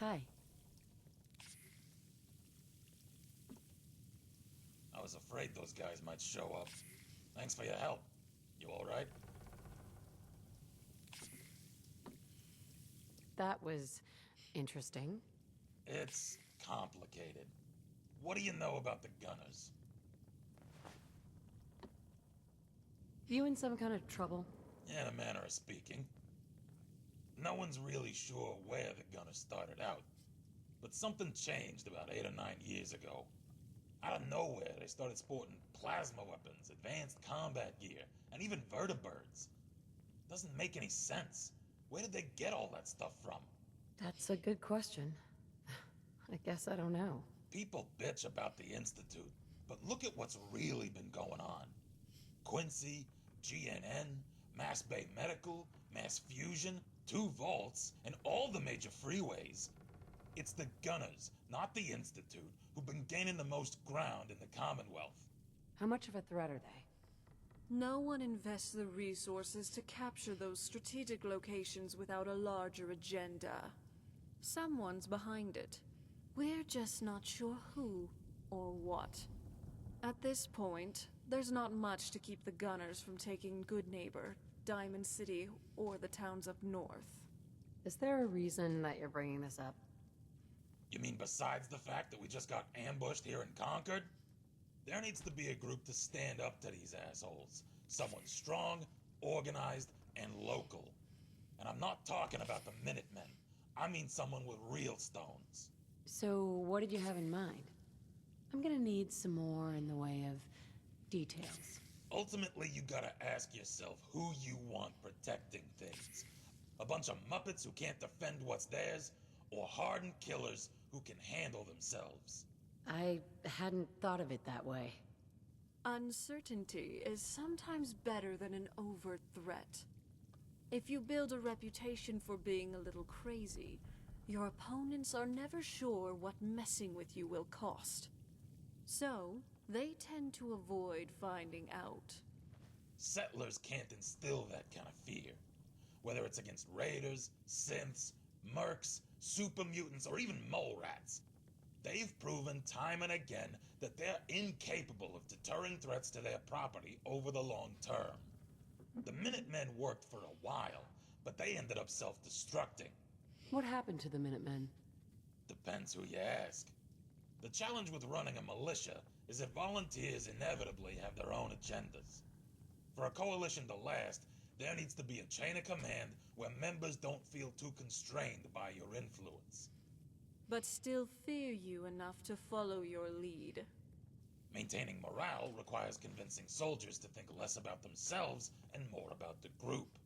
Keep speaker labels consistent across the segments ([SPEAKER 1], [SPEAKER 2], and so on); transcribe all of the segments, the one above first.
[SPEAKER 1] Hi.
[SPEAKER 2] I was afraid those guys might show up. Thanks for your help. You alright?
[SPEAKER 1] That was interesting.
[SPEAKER 2] It's complicated. What do you know about the Gunners?
[SPEAKER 1] You in some kind of trouble?
[SPEAKER 2] In a manner of speaking. No one's really sure where the Gunners started out, but something changed about 8 or 9 years ago. Out of nowhere, they started sporting plasma weapons, advanced combat gear, and even vertibirds. Doesn't make any sense. Where did they get all that stuff from?
[SPEAKER 1] That's a good question. I guess I don't know.
[SPEAKER 2] People bitch about the Institute, but look at what's really been going on. Quincy, GNN, Mass Bay Medical, Mass Fusion, 2 vaults, and all the major freeways. It's the Gunners, not the Institute, who've been gaining the most ground in the Commonwealth.
[SPEAKER 1] How much of a threat are they?
[SPEAKER 3] No one invests the resources to capture those strategic locations without a larger agenda. Someone's behind it. We're just not sure who or what. At this point, there's not much to keep the Gunners from taking Good Neighbor, Diamond City, or the towns up north.
[SPEAKER 1] Is there a reason that you're bringing this up?
[SPEAKER 2] You mean besides the fact that we just got ambushed here in Concord? There needs to be a group to stand up to these assholes. Someone strong, organized, and local. And I'm not talking about the Minutemen. I mean someone with real stones.
[SPEAKER 1] So, what did you have in mind? I'm gonna need some more in the way of details.
[SPEAKER 2] Ultimately, you gotta ask yourself who you want protecting things. A bunch of Muppets who can't defend what's theirs, or hardened killers who can handle themselves.
[SPEAKER 1] I hadn't thought of it that way.
[SPEAKER 3] Uncertainty is sometimes better than an overt threat. If you build a reputation for being a little crazy, your opponents are never sure what messing with you will cost. So, they tend to avoid finding out.
[SPEAKER 2] Settlers can't instill that kind of fear. Whether it's against raiders, synths, mercs, super mutants, or even mole rats. They've proven time and again that they're incapable of deterring threats to their property over the long term. The Minutemen worked for a while, but they ended up self-destructing.
[SPEAKER 1] What happened to the Minutemen?
[SPEAKER 2] Depends who you ask. The challenge with running a militia is that volunteers inevitably have their own agendas. For a coalition to last, there needs to be a chain of command where members don't feel too constrained by your influence.
[SPEAKER 3] But still fear you enough to follow your lead.
[SPEAKER 2] Maintaining morale requires convincing soldiers to think less about themselves and more about the group.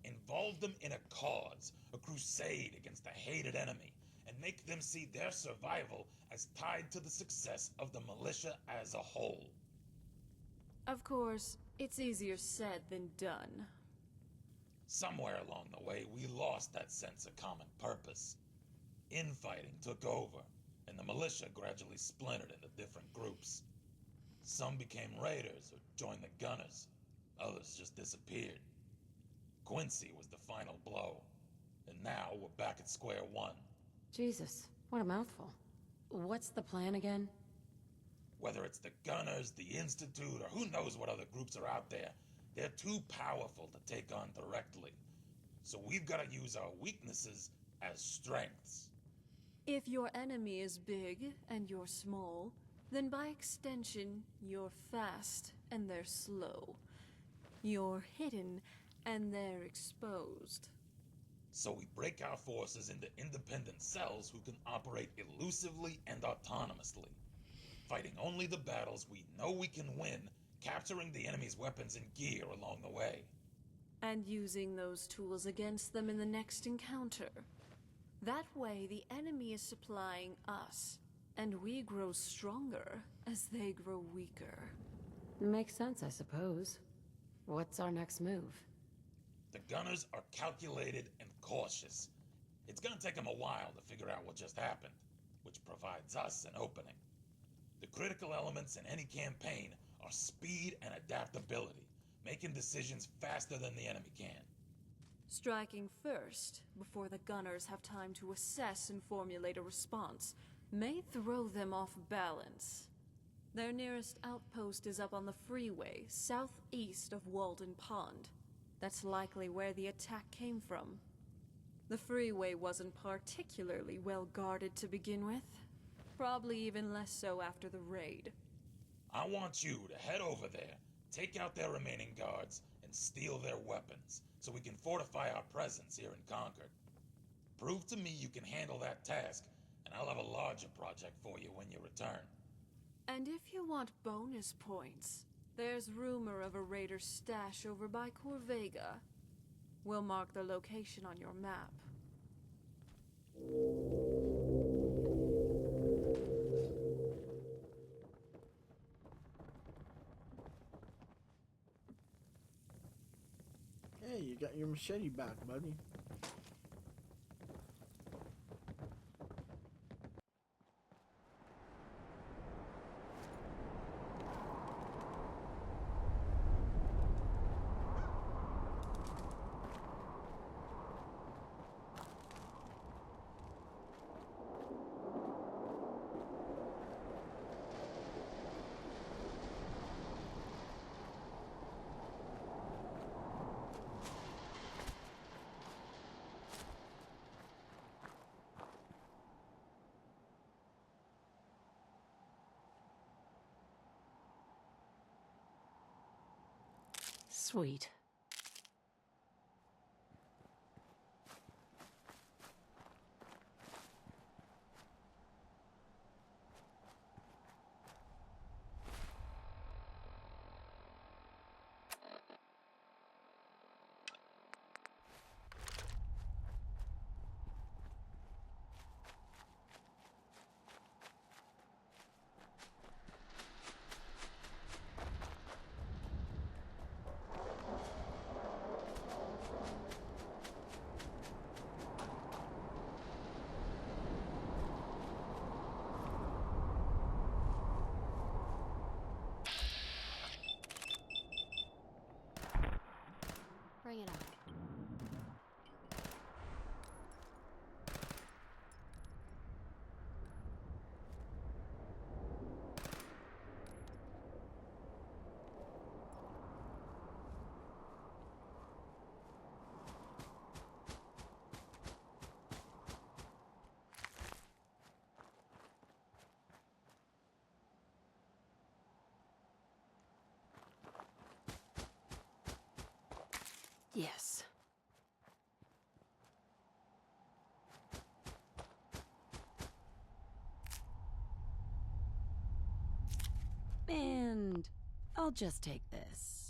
[SPEAKER 2] Involve them in a cause, a crusade against a hated enemy, and make them see their survival as tied to the success of the militia as a whole.
[SPEAKER 3] Of course, it's easier said than done.
[SPEAKER 2] Somewhere along the way, we lost that sense of common purpose. Infighting took over, and the militia gradually splintered into different groups. Some became raiders or joined the Gunners. Others just disappeared. Quincy was the final blow, and now we're back at square one.
[SPEAKER 1] Jesus, what a mouthful. What's the plan again?
[SPEAKER 2] Whether it's the Gunners, the Institute, or who knows what other groups are out there, they're too powerful to take on directly. So we've got to use our weaknesses as strengths.
[SPEAKER 3] If your enemy is big and you're small, then by extension, you're fast and they're slow. You're hidden and they're exposed.
[SPEAKER 2] So we break our forces into independent cells who can operate elusively and autonomously, fighting only the battles we know we can win, capturing the enemy's weapons and gear along the way.
[SPEAKER 3] And using those tools against them in the next encounter. That way, the enemy is supplying us, and we grow stronger as they grow weaker.
[SPEAKER 1] Makes sense, I suppose. What's our next move?
[SPEAKER 2] The Gunners are calculated and cautious. It's gonna take them a while to figure out what just happened, which provides us an opening. The critical elements in any campaign are speed and adaptability, making decisions faster than the enemy can.
[SPEAKER 3] Striking first, before the gunners have time to assess and formulate a response, may throw them off balance. Their nearest outpost is up on the freeway, southeast of Walden Pond. That's likely where the attack came from. The freeway wasn't particularly well guarded to begin with. Probably even less so after the raid.
[SPEAKER 2] I want you to head over there, take out their remaining guards, and steal their weapons, so we can fortify our presence here in Concord. Prove to me you can handle that task, and I'll have a larger project for you when you return.
[SPEAKER 3] And if you want bonus points, there's rumor of a raider's stash over by Corvega. We'll mark the location on your map.
[SPEAKER 4] Hey, you got your machete back, buddy.
[SPEAKER 1] Sweet. Bring it on. Yes. And I'll just take this.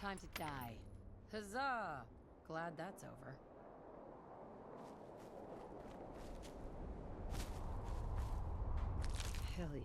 [SPEAKER 1] Time to die. Huzzah! Glad that's over. Hell yeah.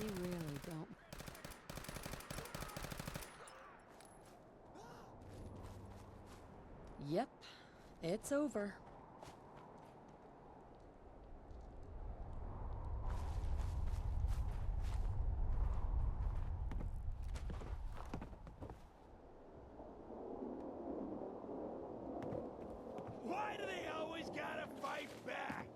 [SPEAKER 1] You really don't. Yep, it's over.
[SPEAKER 5] Why do they always gotta fight back?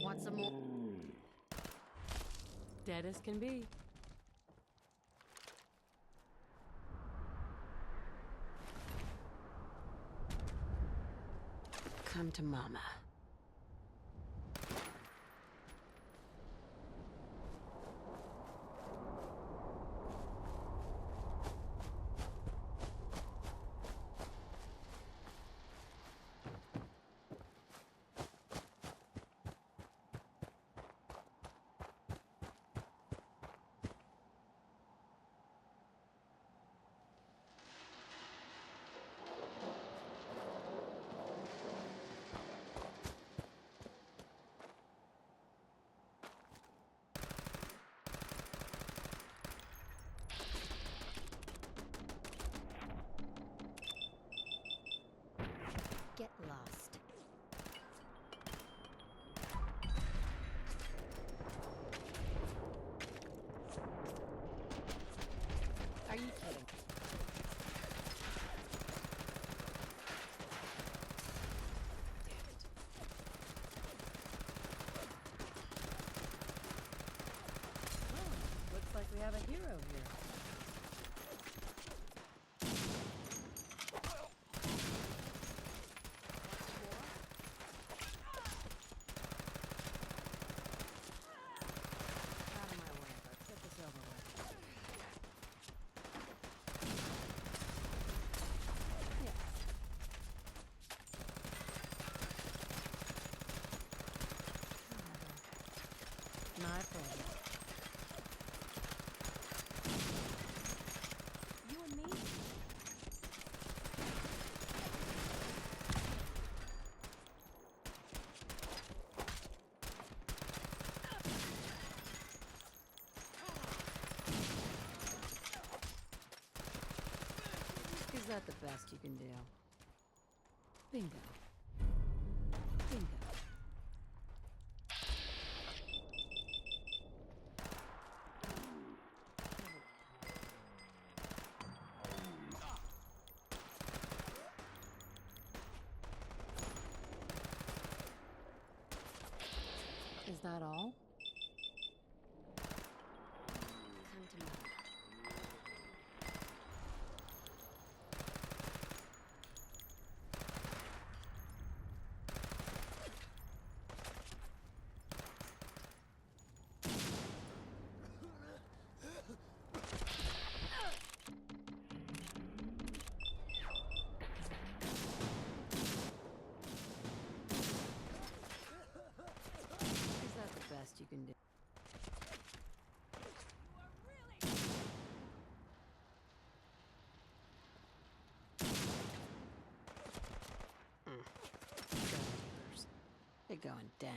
[SPEAKER 1] Want some more? Dead as can be. Come to Mama. Get lost. Are you kidding? Oh, looks like we have a hero here. Out of my way, let's get this over with. Yeah. My pleasure. You and me? Is that the best you can do? Bingo. Bingo. Is that all? Come to me. Is that the best you can do? Gunpowders. They're going down.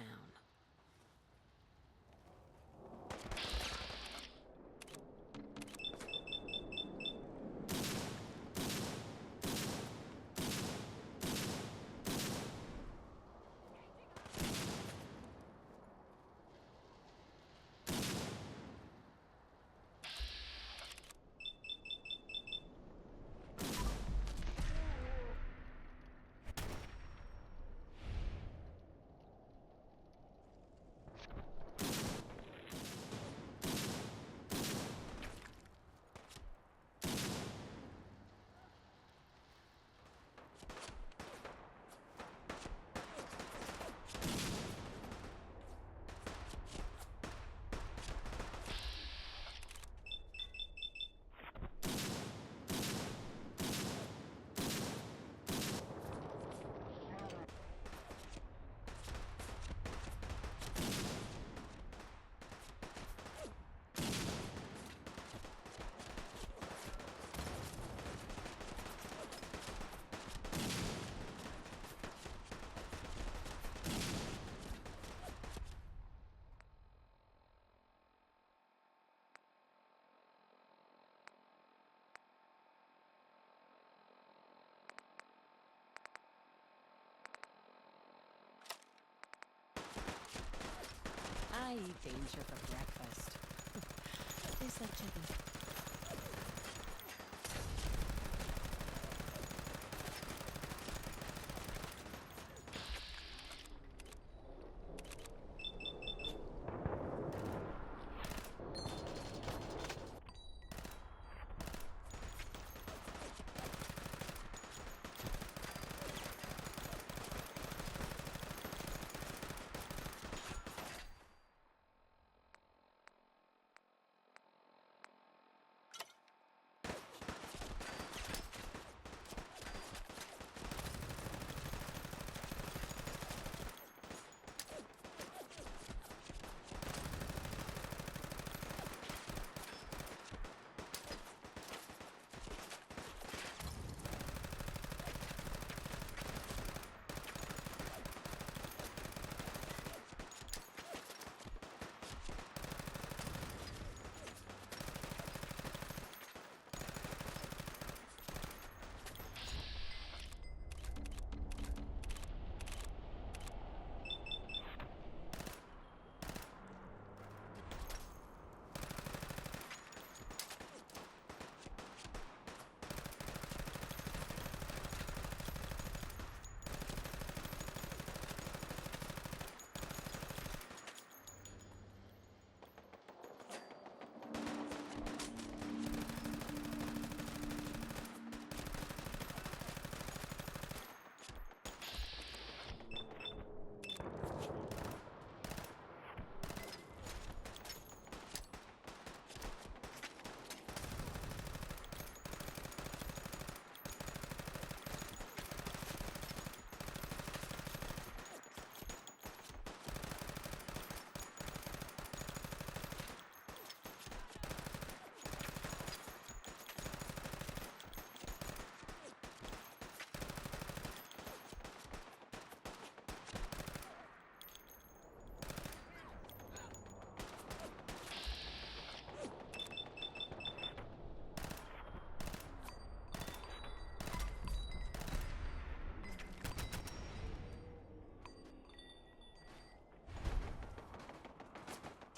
[SPEAKER 1] I eat danger for breakfast. Tastes like chicken.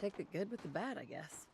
[SPEAKER 1] Take the good with the bad, I guess.